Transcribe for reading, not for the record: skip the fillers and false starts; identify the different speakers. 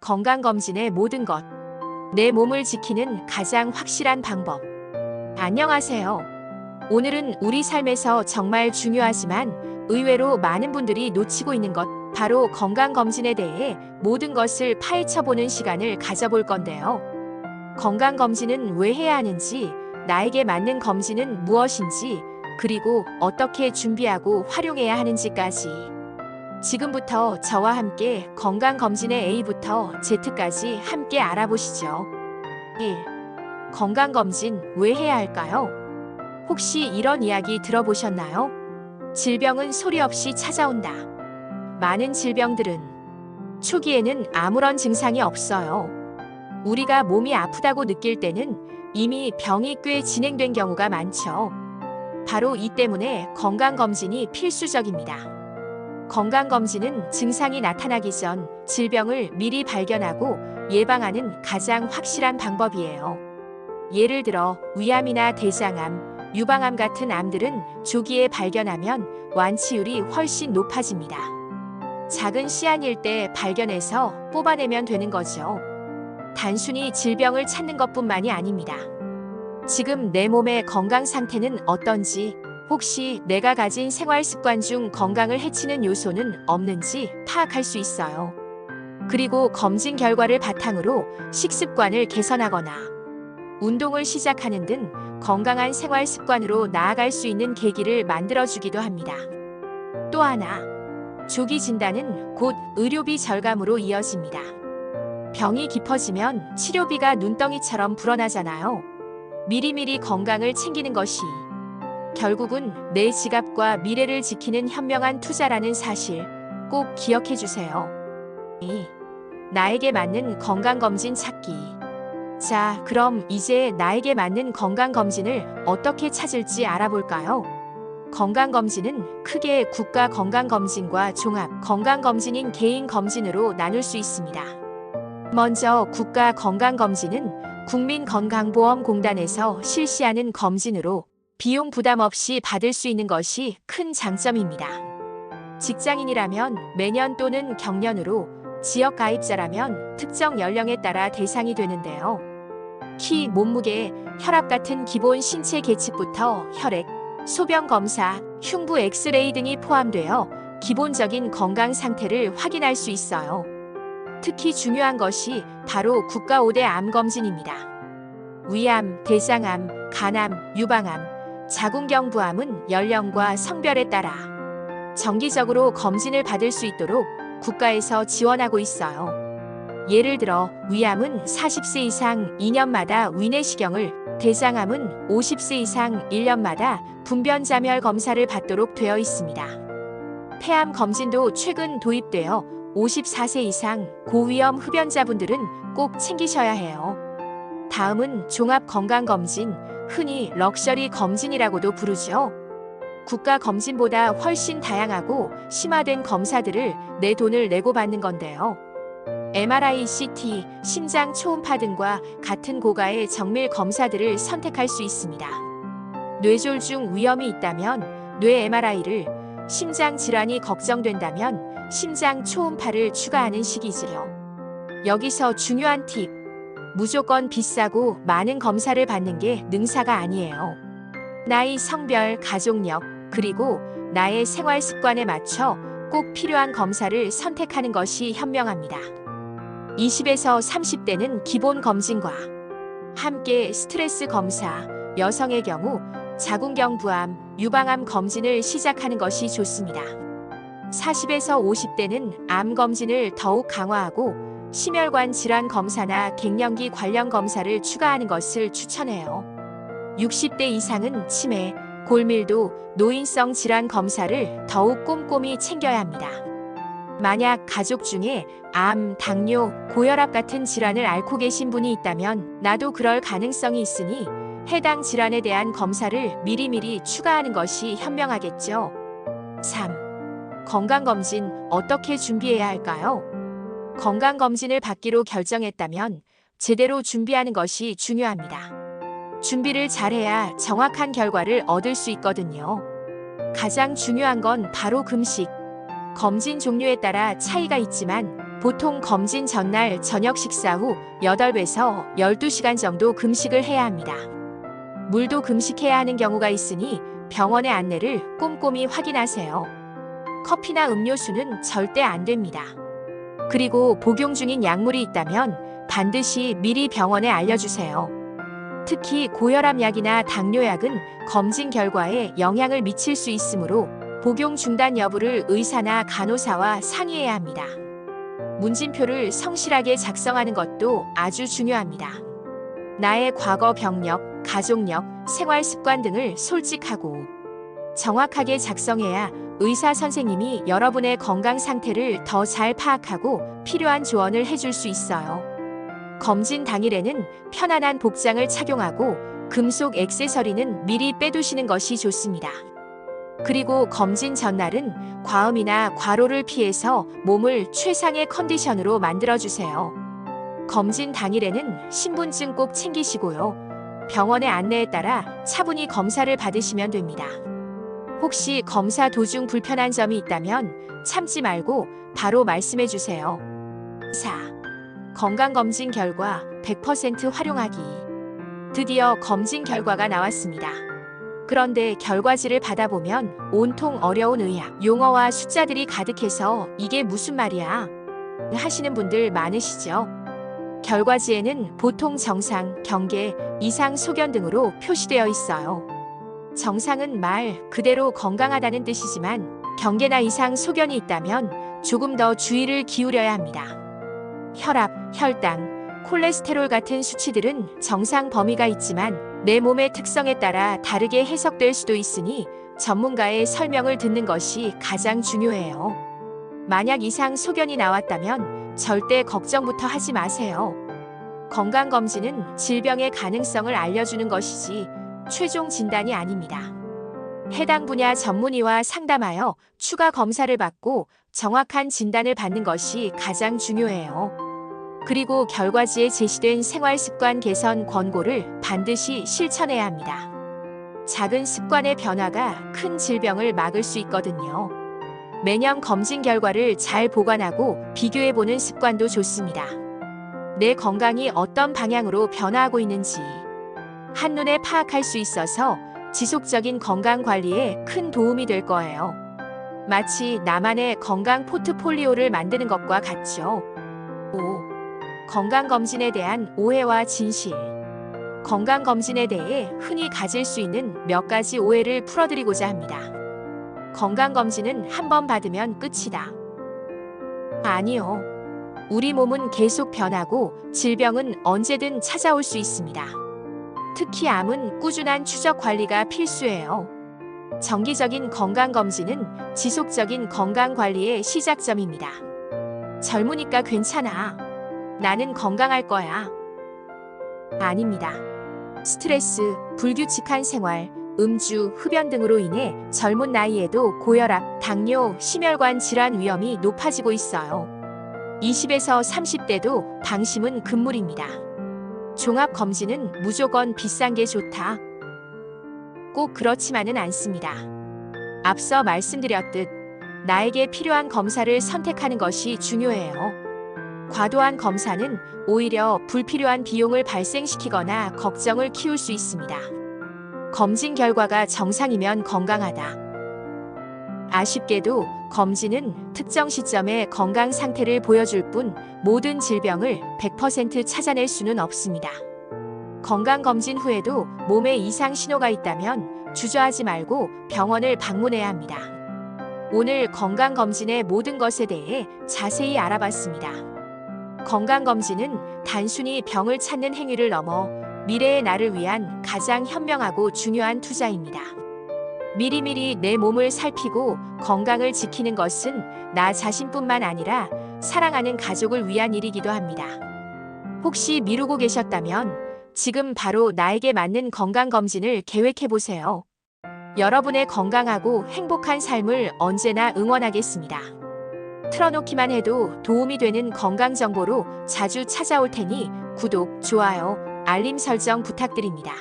Speaker 1: 건강검진의 모든 것. 내 몸을 지키는 가장 확실한 방법. 안녕하세요. 오늘은 우리 삶에서 정말 중요하지만 의외로 많은 분들이 놓치고 있는 것, 바로 건강검진에 대해 모든 것을 파헤쳐보는 시간을 가져볼 건데요. 건강검진은 왜 해야 하는지, 나에게 맞는 검진은 무엇인지, 그리고 어떻게 준비하고 활용해야 하는지까지. 지금부터 저와 함께 건강검진의 A부터 Z까지 함께 알아보시죠. 1. 건강검진 왜 해야 할까요? 혹시 이런 이야기 들어보셨나요? 질병은 소리 없이 찾아온다. 많은 질병들은 초기에는 아무런 증상이 없어요. 우리가 몸이 아프다고 느낄 때는 이미 병이 꽤 진행된 경우가 많죠. 바로 이 때문에 건강검진이 필수적입니다. 건강검진은 증상이 나타나기 전 질병을 미리 발견하고 예방하는 가장 확실한 방법이에요. 예를 들어 위암이나 대장암, 유방암 같은 암들은 조기에 발견하면 완치율이 훨씬 높아집니다. 작은 씨앗일 때 발견해서 뽑아내면 되는 거죠. 단순히 질병을 찾는 것뿐만이 아닙니다. 지금 내 몸의 건강 상태는 어떤지, 혹시 내가 가진 생활 습관 중 건강을 해치는 요소는 없는지 파악할 수 있어요. 그리고 검진 결과를 바탕으로 식습관을 개선하거나 운동을 시작하는 등 건강한 생활 습관으로 나아갈 수 있는 계기를 만들어주기도 합니다. 또 하나, 조기 진단은 곧 의료비 절감으로 이어집니다. 병이 깊어지면 치료비가 눈덩이처럼 불어나잖아요. 미리미리 건강을 챙기는 것이 결국은 내 지갑과 미래를 지키는 현명한 투자라는 사실 꼭 기억해 주세요. 2. 나에게 맞는 건강검진 찾기. 자, 그럼 이제 나에게 맞는 건강검진을 어떻게 찾을지 알아볼까요? 건강검진은 크게 국가건강검진과 종합건강검진인 개인검진으로 나눌 수 있습니다. 먼저 국가건강검진은 국민건강보험공단에서 실시하는 검진으로 비용 부담 없이 받을 수 있는 것이 큰 장점입니다. 직장인이라면 매년 또는 경년으로, 지역 가입자라면 특정 연령에 따라 대상이 되는데요. 키, 몸무게, 혈압 같은 기본 신체 계측부터 혈액, 소변 검사, 흉부 엑스레이 등이 포함되어 기본적인 건강 상태를 확인할 수 있어요. 특히 중요한 것이 바로 국가 5대 암 검진입니다. 위암, 대장암, 간암, 유방암, 자궁경부암은 연령과 성별에 따라 정기적으로 검진을 받을 수 있도록 국가에서 지원하고 있어요. 예를 들어 위암은 40세 이상 2년마다 위내시경을, 대장암은 50세 이상 1년마다 분변자멸 검사를 받도록 되어 있습니다. 폐암 검진도 최근 도입되어 54세 이상 고위험 흡연자분들은 꼭 챙기셔야 해요. 다음은 종합건강검진, 흔히 럭셔리 검진이라고도 부르죠. 국가 검진보다 훨씬 다양하고 심화된 검사들을 내 돈을 내고 받는 건데요. MRI, CT, 심장 초음파 등과 같은 고가의 정밀 검사들을 선택할 수 있습니다. 뇌졸중 위험이 있다면 뇌 MRI를, 심장 질환이 걱정된다면 심장 초음파를 추가하는 식이지요. 여기서 중요한 팁. 무조건 비싸고 많은 검사를 받는 게 능사가 아니에요. 나이, 성별, 가족력, 그리고 나의 생활 습관에 맞춰 꼭 필요한 검사를 선택하는 것이 현명합니다. 20에서 30대는 기본 검진과 함께 스트레스 검사, 여성의 경우 자궁경부암, 유방암 검진을 시작하는 것이 좋습니다. 40에서 50대는 암 검진을 더욱 강화하고 심혈관 질환 검사나 갱년기 관련 검사를 추가하는 것을 추천해요. 60대 이상은 치매, 골밀도, 노인성 질환 검사를 더욱 꼼꼼히 챙겨야 합니다. 만약 가족 중에 암, 당뇨, 고혈압 같은 질환을 앓고 계신 분이 있다면 나도 그럴 가능성이 있으니 해당 질환에 대한 검사를 미리미리 추가하는 것이 현명하겠죠. 3. 건강검진 어떻게 준비해야 할까요? 건강검진을 받기로 결정했다면 제대로 준비하는 것이 중요합니다. 준비를 잘해야 정확한 결과를 얻을 수 있거든요. 가장 중요한 건 바로 금식. 검진 종류에 따라 차이가 있지만 보통 검진 전날 저녁 식사 후 8에서 12시간 정도 금식을 해야 합니다. 물도 금식해야 하는 경우가 있으니 병원의 안내를 꼼꼼히 확인하세요. 커피나 음료수는 절대 안 됩니다. 그리고 복용 중인 약물이 있다면 반드시 미리 병원에 알려주세요. 특히 고혈압 약이나 당뇨약은 검진 결과에 영향을 미칠 수 있으므로 복용 중단 여부를 의사나 간호사와 상의해야 합니다. 문진표를 성실하게 작성하는 것도 아주 중요합니다. 나의 과거 병력, 가족력, 생활 습관 등을 솔직하고 정확하게 작성해야 의사 선생님이 여러분의 건강 상태를 더 잘 파악하고 필요한 조언을 해줄 수 있어요. 검진 당일에는 편안한 복장을 착용하고 금속 액세서리는 미리 빼두시는 것이 좋습니다. 그리고 검진 전날은 과음이나 과로를 피해서 몸을 최상의 컨디션으로 만들어주세요. 검진 당일에는 신분증 꼭 챙기시고요. 병원의 안내에 따라 차분히 검사를 받으시면 됩니다. 혹시 검사 도중 불편한 점이 있다면 참지 말고 바로 말씀해 주세요. 4. 건강검진 결과 100% 활용하기. 드디어 검진 결과가 나왔습니다. 그런데 결과지를 받아보면 온통 어려운 의학 용어와 숫자들이 가득해서 이게 무슨 말이야? 하시는 분들 많으시죠? 결과지에는 보통 정상, 경계, 이상 소견 등으로 표시되어 있어요. 정상은 말 그대로 건강하다는 뜻이지만 경계나 이상 소견이 있다면 조금 더 주의를 기울여야 합니다. 혈압, 혈당, 콜레스테롤 같은 수치들은 정상 범위가 있지만 내 몸의 특성에 따라 다르게 해석될 수도 있으니 전문가의 설명을 듣는 것이 가장 중요해요. 만약 이상 소견이 나왔다면 절대 걱정부터 하지 마세요. 건강검진은 질병의 가능성을 알려주는 것이지 최종 진단이 아닙니다. 해당 분야 전문의와 상담하여 추가 검사를 받고 정확한 진단을 받는 것이 가장 중요해요. 그리고 결과지에 제시된 생활습관 개선 권고를 반드시 실천해야 합니다. 작은 습관의 변화가 큰 질병을 막을 수 있거든요. 매년 검진 결과를 잘 보관하고 비교해보는 습관도 좋습니다. 내 건강이 어떤 방향으로 변화하고 있는지 한눈에 파악할 수 있어서 지속적인 건강 관리에 큰 도움이 될 거예요. 마치 나만의 건강 포트폴리오를 만드는 것과 같죠. 5. 건강검진에 대한 오해와 진실. 건강검진에 대해 흔히 가질 수 있는 몇 가지 오해를 풀어드리고자 합니다. 건강검진은 한 번 받으면 끝이다. 아니요. 우리 몸은 계속 변하고 질병은 언제든 찾아올 수 있습니다. 특히 암은 꾸준한 추적 관리가 필수예요. 정기적인 건강검진은 지속적인 건강관리의 시작점입니다. 젊으니까 괜찮아. 나는 건강할 거야. 아닙니다. 스트레스, 불규칙한 생활, 음주, 흡연 등으로 인해 젊은 나이에도 고혈압, 당뇨, 심혈관 질환 위험이 높아지고 있어요. 20에서 30대도 방심은 금물입니다. 종합검진은 무조건 비싼 게 좋다. 꼭 그렇지만은 않습니다. 앞서 말씀드렸듯 나에게 필요한 검사를 선택하는 것이 중요해요. 과도한 검사는 오히려 불필요한 비용을 발생시키거나 걱정을 키울 수 있습니다. 검진 결과가 정상이면 건강하다. 아쉽게도 검진은 특정 시점에 건강 상태를 보여줄 뿐 모든 질병을 100% 찾아낼 수는 없습니다. 건강검진 후에도 몸에 이상 신호가 있다면 주저하지 말고 병원을 방문해야 합니다. 오늘 건강검진의 모든 것에 대해 자세히 알아봤습니다. 건강검진은 단순히 병을 찾는 행위를 넘어 미래의 나를 위한 가장 현명하고 중요한 투자입니다. 미리미리 내 몸을 살피고 건강을 지키는 것은 나 자신뿐만 아니라 사랑하는 가족을 위한 일이기도 합니다. 혹시 미루고 계셨다면 지금 바로 나에게 맞는 건강검진을 계획해보세요. 여러분의 건강하고 행복한 삶을 언제나 응원하겠습니다. 틀어놓기만 해도 도움이 되는 건강정보로 자주 찾아올 테니 구독, 좋아요, 알림 설정 부탁드립니다.